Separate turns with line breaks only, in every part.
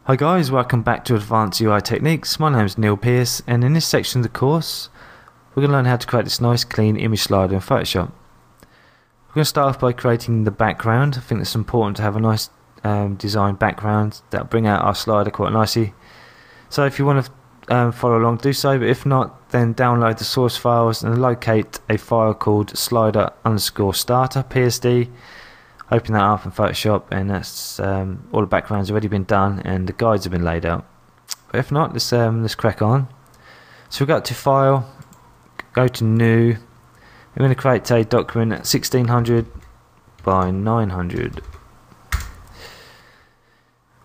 Hi guys, welcome back to Advanced UI Techniques. My name is Neil Pearce, and in this section of the course we're going to learn how to create this nice clean image slider in Photoshop. We're going to start off by creating the background. I think it's important to have a nice design background that will bring out our slider quite nicely. So if you want to follow along, do so, but if not, then download the source files and locate a file called slider_starter PSD. Open that up in Photoshop, and that's all the background's already been done and the guides have been laid out. But if not, let's crack on. So we go to File, go to New. I'm going to create a document at 1600 by 900.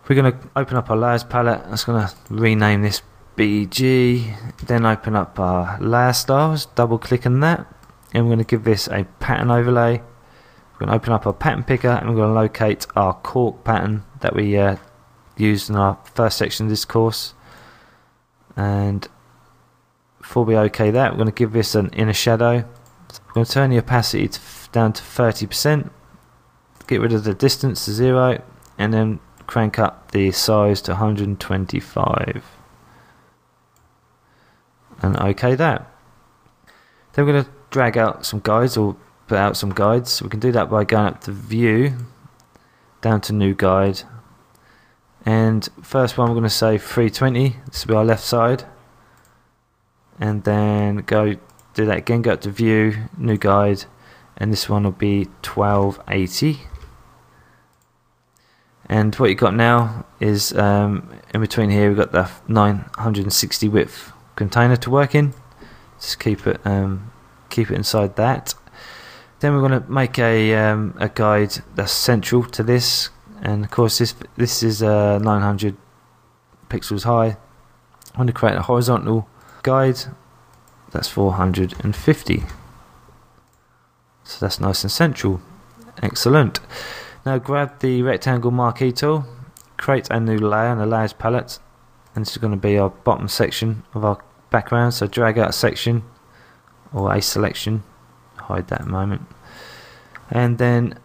We're going to open up our layers palette. I'm going to rename this BG. Then open up our layer styles, double click on that, and we're going to give this a pattern overlay. We're going to open up our pattern picker, and we're going to locate our cork pattern that we used in our first section of this course. And before we OK that, we're going to give this an inner shadow. We're going to turn the opacity down to 30%, get rid of the distance to 0, and then crank up the size to 125. And OK that. Then we're going to drag out some guides, or put out some guides. We can do that by going up to View, down to New Guide, and first one we're going to say 320. This will be our left side, and then go do that again, go up to View, New Guide, and this one will be 1280. And what you got now is in between here we've got the 960 width container to work in. Just keep it inside that. Then we're going to make a guide that's central to this, and of course this is 900 pixels high. I'm going to create a horizontal guide that's 450. So that's nice and central. Excellent. Now grab the rectangle marquee tool, create a new layer in the layers palette, and this is going to be our bottom section of our background. So drag out a section or a selection. Hide that a moment, and then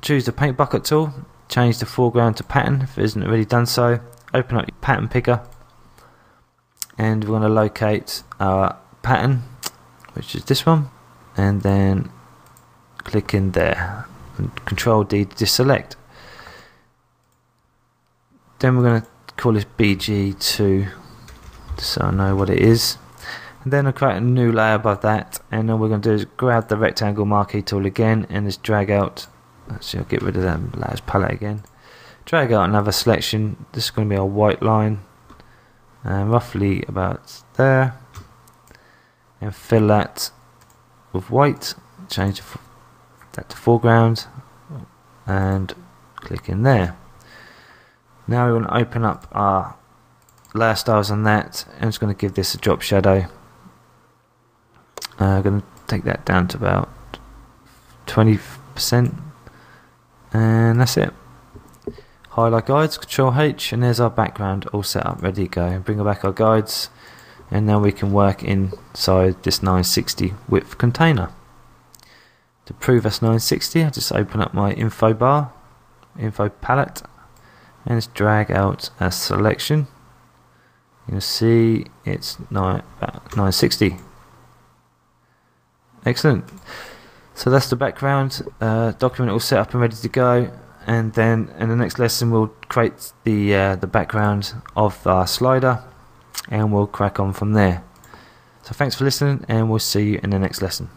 choose the paint bucket tool, change the foreground to pattern if it isn't already done so. Open up your pattern picker, and we're going to locate our pattern, which is this one, and then click in there and Control D to deselect. Then we're going to call this BG2 so I know what it is. And then I'll create a new layer above that, and all we're going to do is grab the rectangle marquee tool again and just drag out. Actually, I'll get rid of that layers palette again. Drag out another selection. This is going to be a white line, roughly about there, and fill that with white. Change that to foreground, and click in there. Now we want to open up our layer styles on that, and it's going to give this a drop shadow. I'm going to take that down to about 20%, and that's it. Highlight guides, Control H, and there's our background all set up, ready to go. And bring back our guides, and now we can work inside this 960 width container. To prove that's 960, I just open up my info bar, info palette, and just drag out a selection. You'll see it's about 960. Excellent. So that's the background document all set up and ready to go. And then in the next lesson we'll create the background of our slider, and we'll crack on from there. So thanks for listening, and we'll see you in the next lesson.